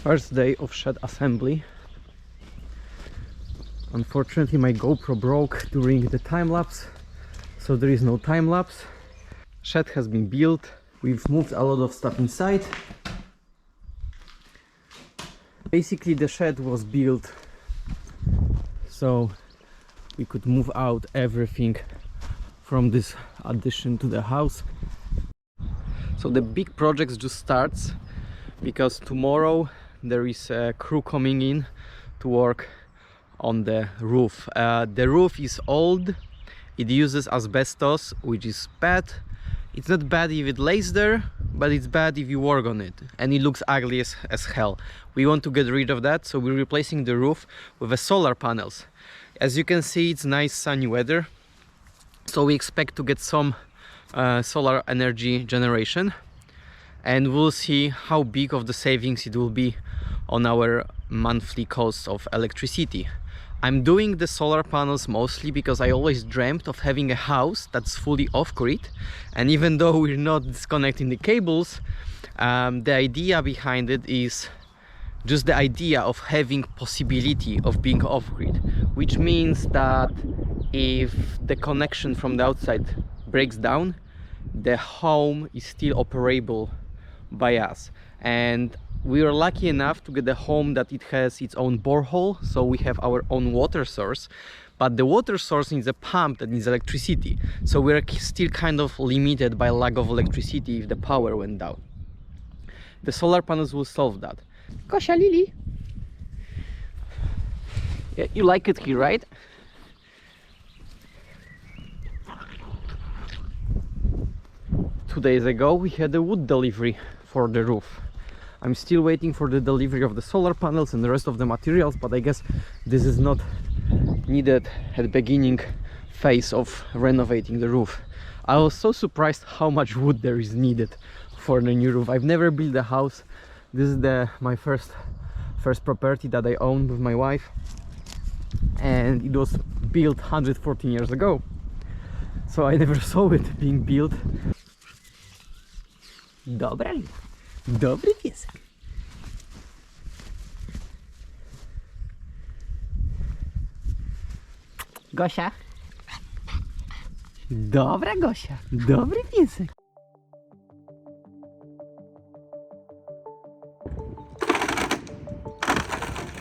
First day of shed assembly. Unfortunately my GoPro broke during the time lapse, so there is no time lapse. Shed has been built. We've moved a lot of stuff inside. Basically the shed was built so we could move out everything from this addition to the house. So the big project just starts because tomorrow there is a crew coming in to work on the roof. The roof is old, it uses asbestos, which is bad. It's not bad if it lays there, but it's bad if you work on it, and it looks ugly as hell. We want to get rid of that, so we're replacing the roof with solar panels. As you can see, it's nice sunny weather, so we expect to get some solar energy generation, and we'll see how big of the savings it will be on our monthly cost of electricity. I'm doing the solar panels mostly because I always dreamt of having a house that's fully off-grid, and even though we're not disconnecting the cables, the idea behind it is just the idea of having possibility of being off-grid, which means that if the connection from the outside breaks down, the home is still operable by us. And we are lucky enough to get a home that it has its own borehole, so we have our own water source, but the water source needs a pump that needs electricity, so we're still kind of limited by lack of electricity if the power went down. The solar panels will solve that. Gosia, Lily! Yeah, you like it here, right? Two days ago we had a wood delivery for the roof. I'm still waiting for the delivery of the solar panels and the rest of the materials, but I guess this is not needed at the beginning phase of renovating the roof. I was so surprised how much wood there is needed for the new roof. I've never built a house. This is my first property that I own with my wife, and it was built 114 years ago, so I never saw it being built. Dobra, dobry piesek. Gosia. Dobra Gosia, dobry piesek.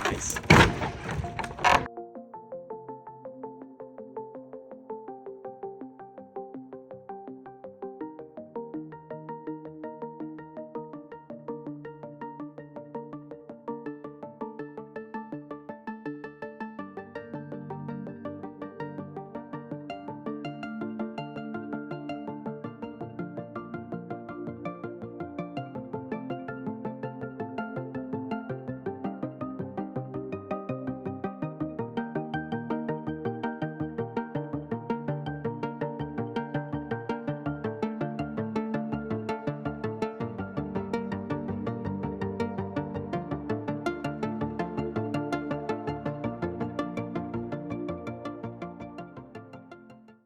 Nice.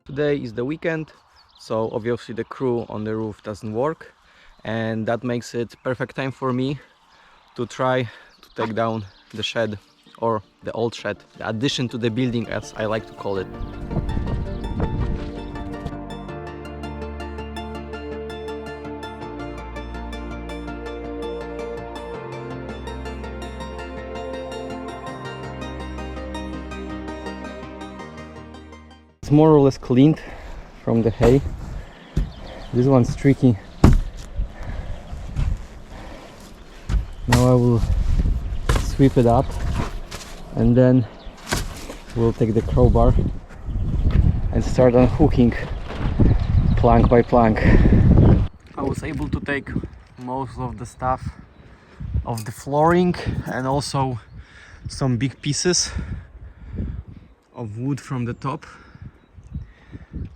Today is the weekend, so obviously the crew on the roof doesn't work, and that makes it perfect time for me to try to take down the shed, or the old shed, the addition to the building as I like to call it. It's more or less cleaned from the hay. This one's tricky. Now I will sweep it up, and then we'll take the crowbar and start unhooking plank by plank. I was able to take most of the stuff of the flooring and also some big pieces of wood from the top.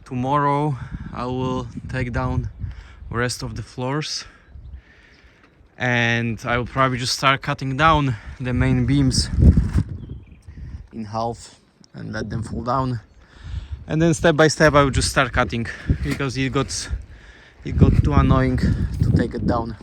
Tomorrow I will take down the rest of the floors, and I will probably just start cutting down the main beams in half and let them fall down, and then step by step I will just start cutting, because it got too annoying to take it down.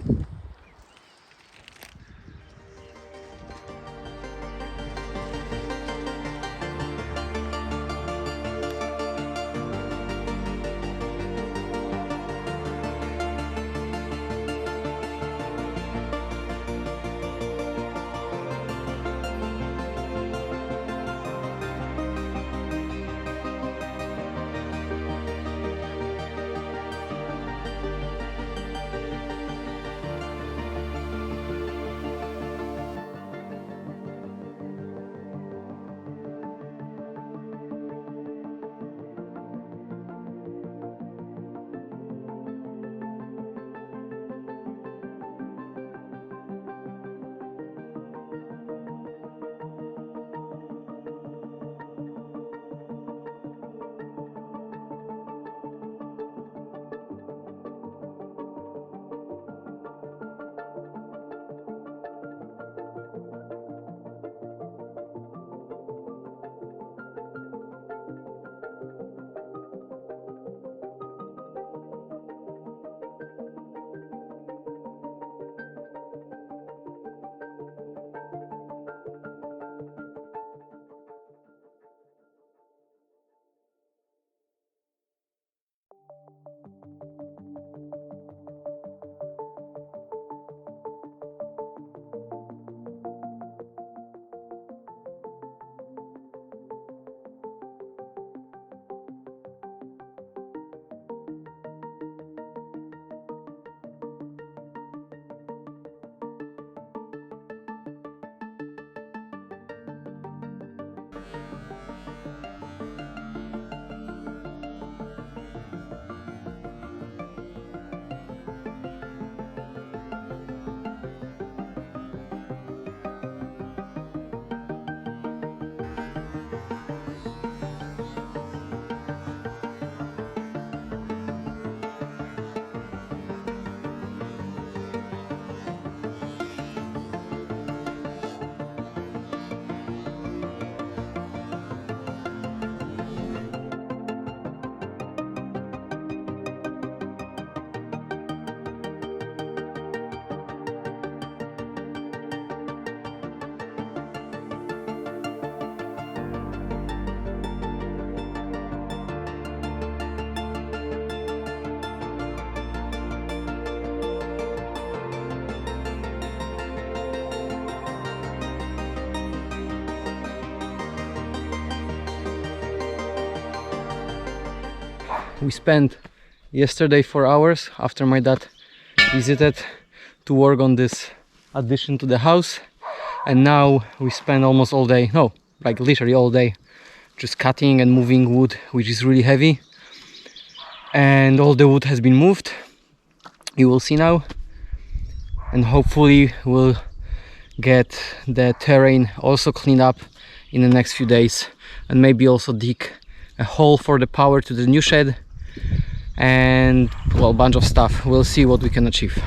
We spent yesterday 4 hours after my dad visited to work on this addition to the house, and now we spend almost all day, no, like literally all day, just cutting and moving wood, which is really heavy, and all the wood has been moved. You will see now, and hopefully we'll get the terrain also cleaned up in the next few days, and maybe also dig a hole for the power to the new shed, and well, a bunch of stuff. We'll see what we can achieve.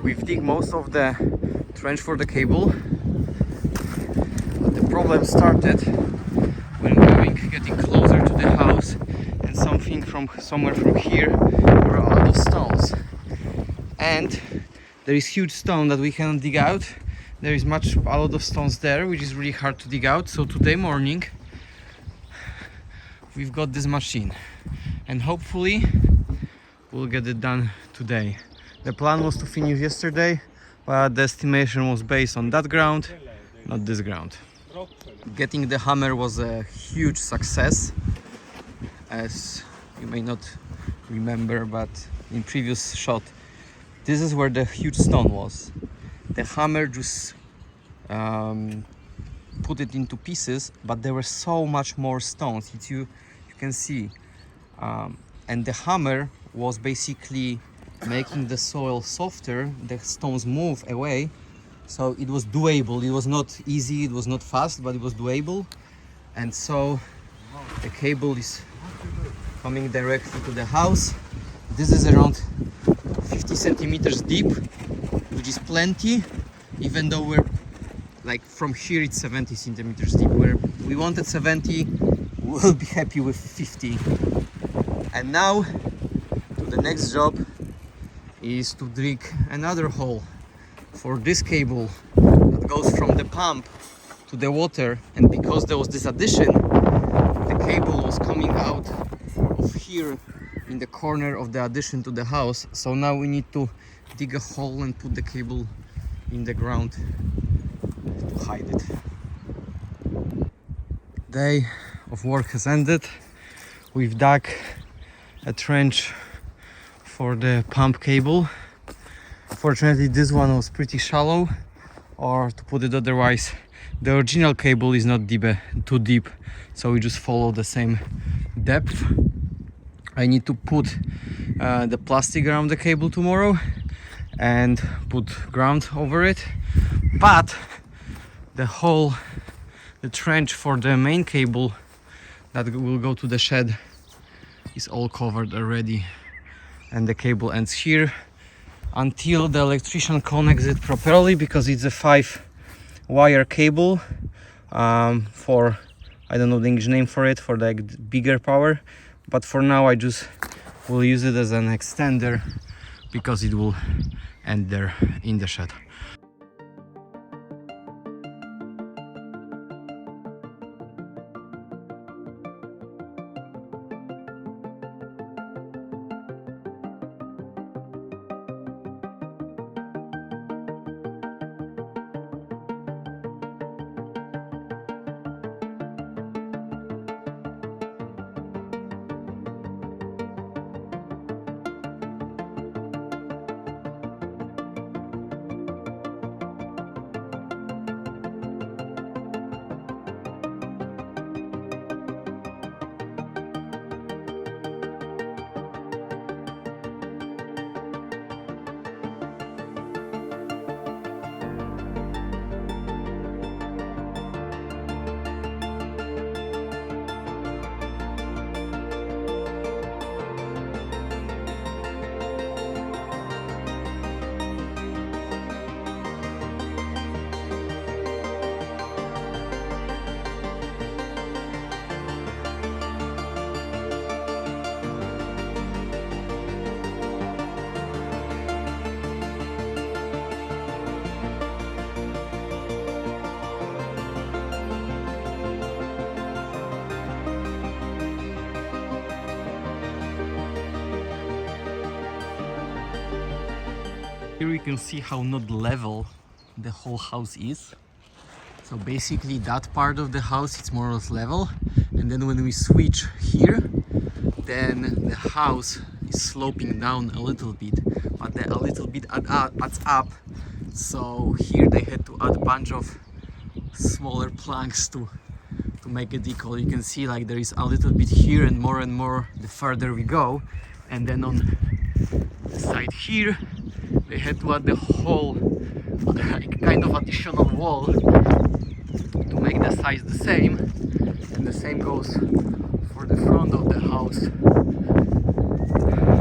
We've dug most of the trench for the cable, but the problem started when we were getting closer to the house, and something from somewhere from here were a lot of stones, and there is huge stone that we cannot dig out. There is a lot of stones there, which is really hard to dig out. So today morning we've got this machine, and hopefully we'll get it done today. The plan was to finish yesterday, but the estimation was based on that ground, not this ground. Getting the hammer was a huge success, as you may not remember, but in previous shot, this is where the huge stone was. The hammer just put it into pieces, but there were so much more stones. You can see, and the hammer was basically making the soil softer. The stones move away, so it was doable. It was not easy, it was not fast, but it was doable. And so the cable is coming directly to the house. This is around 50 centimeters deep, which is plenty, even though we're like from here it's 70 centimeters deep. Where we wanted 70, we'll be happy with 50. And now the next job is to dig another hole for this cable that goes from the pump to the water. And because there was this addition, the cable was coming out of here in the corner of the addition to the house. So now we need to dig a hole and put the cable in the ground to hide it. Day of work has ended. We've dug a trench for the pump cable. Fortunately, this one was pretty shallow, or to put it otherwise, the original cable is not too deep, so we just follow the same depth. I need to put the plastic around the cable tomorrow and put ground over it, but the trench for the main cable that will go to the shed is all covered already, and the cable ends here until the electrician connects it properly, because it's a 5-wire cable for, I don't know the English name for it, for the bigger power, but for now I just will use it as an extender because it will end there in the shed. Here you can see how not level the whole house is. So basically that part of the house is more or less level, and then when we switch here, then the house is sloping down a little bit, but a little bit adds up. So here they had to add a bunch of smaller planks to make it equal. You can see like there is a little bit here and more the further we go, and then on the side here they had to add the whole kind of additional wall to make the size the same, and the same goes for the front of the house.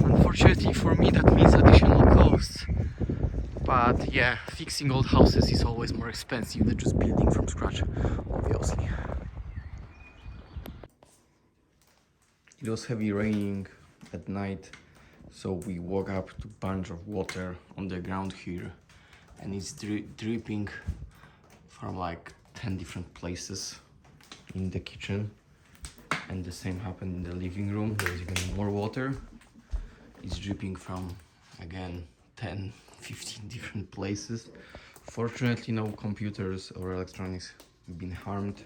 Unfortunately for me that means additional costs, but yeah, fixing old houses is always more expensive than just building from scratch, obviously. It was heavy raining at night, so we woke up to a bunch of water on the ground here, and it's dripping from like 10 different places in the kitchen, and the same happened in the living room. There's even more water. It's dripping from, again, 10-15 different places. Fortunately no computers or electronics have been harmed.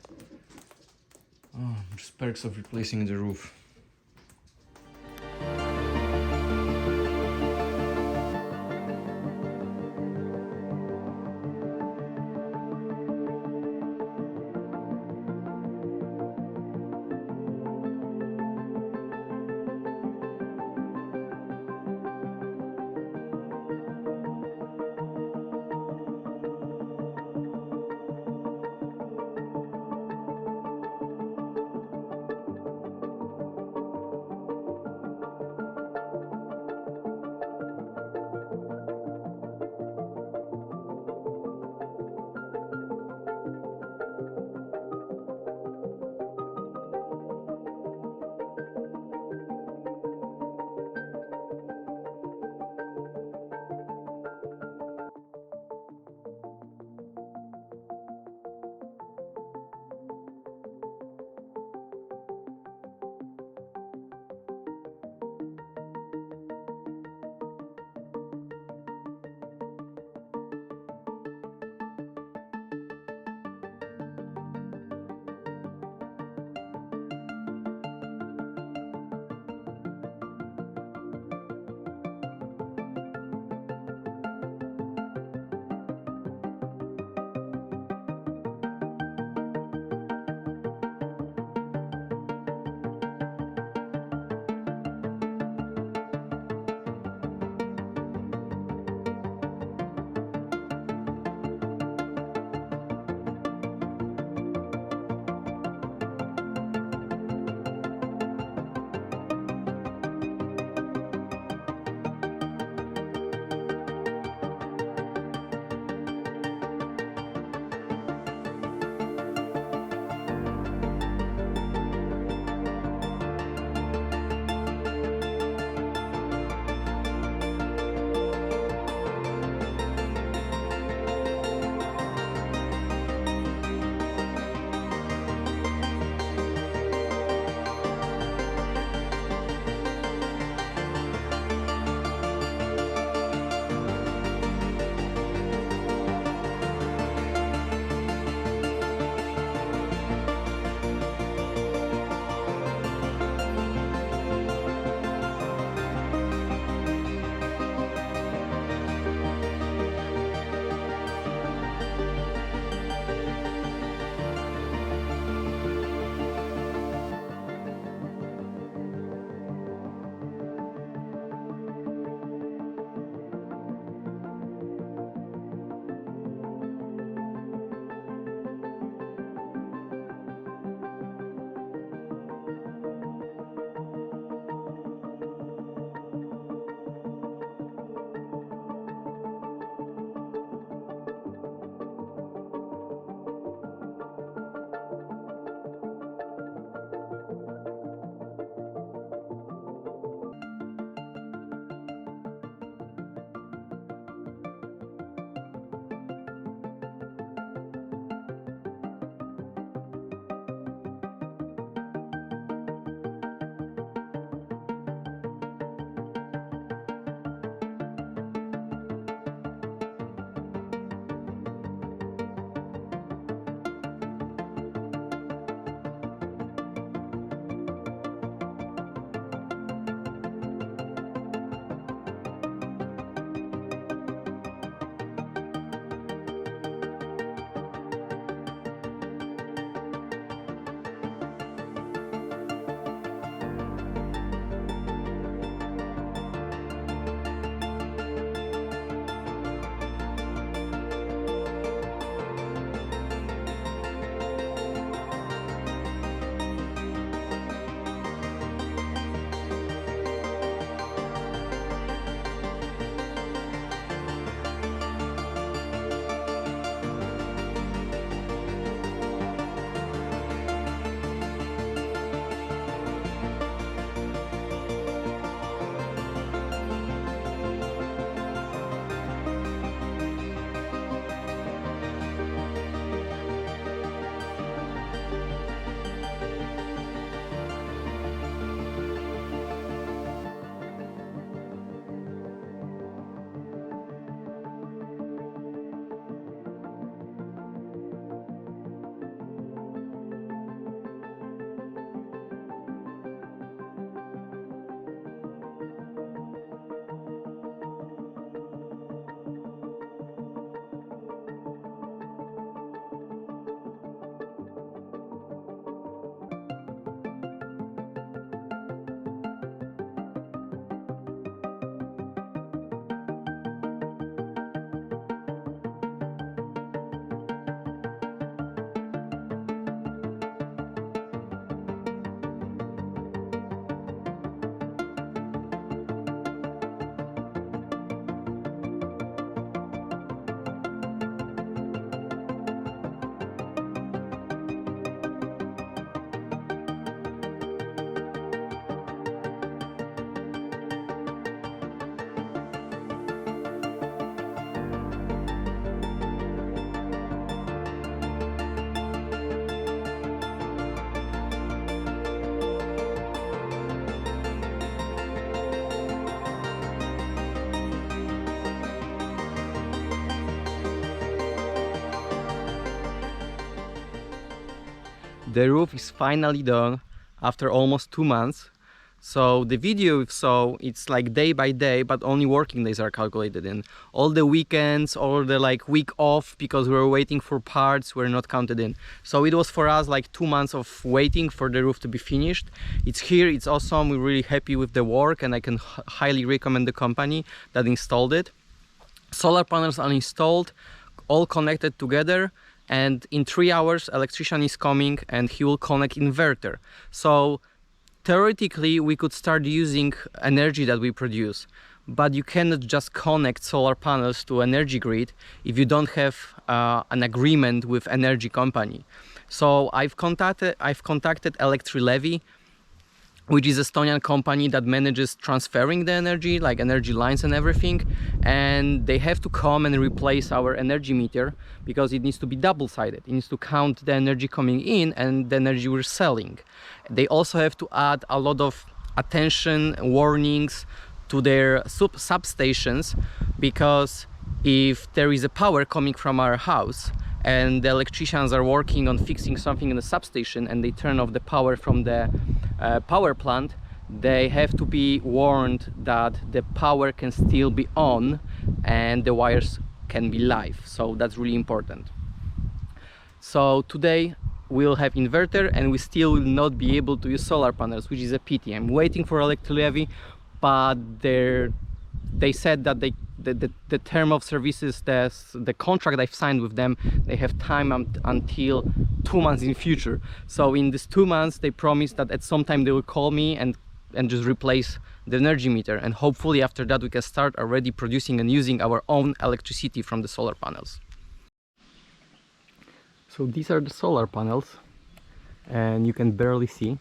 Oh, just perks of replacing the roof. The roof is finally done after almost 2 months. So the video you saw, it's like day by day, but only working days are calculated in. All the weekends or the like week off because we were waiting for parts were not counted in. So it was for us like 2 months of waiting for the roof to be finished. It's here, it's awesome. We're really happy with the work, and I can highly recommend the company that installed it. Solar panels are installed, all connected together, and in 3 hours electrician is coming and he will connect inverter. So theoretically we could start using energy that we produce, but you cannot just connect solar panels to energy grid if you don't have an agreement with energy company. So I've contacted Electri-Levi, which is an Estonian company that manages transferring the energy, like energy lines and everything, and they have to come and replace our energy meter because it needs to be double-sided. It needs to count the energy coming in and the energy we're selling. They also have to add a lot of attention warnings to their substations, because if there is a power coming from our house and the electricians are working on fixing something in the substation and they turn off the power from the power plant, they have to be warned that the power can still be on and the wires can be live. So that's really important. So today we'll have inverter and we still will not be able to use solar panels, which is a pity. I'm waiting for Electri-Levi, but they said that the term of services, the contract I've signed with them, they have time until 2 months in future. So in these 2 months they promised that at some time they will call me and just replace the energy meter, and hopefully after that we can start already producing and using our own electricity from the solar panels. So these are the solar panels, and you can barely see.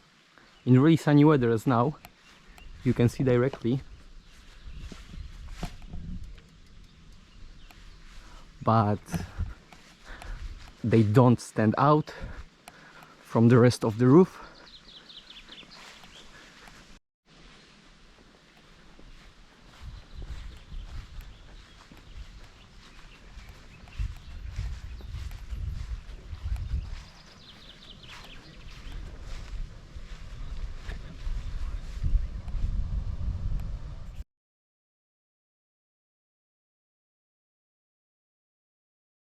In really sunny weather as now, you can see directly, but they don't stand out from the rest of the roof.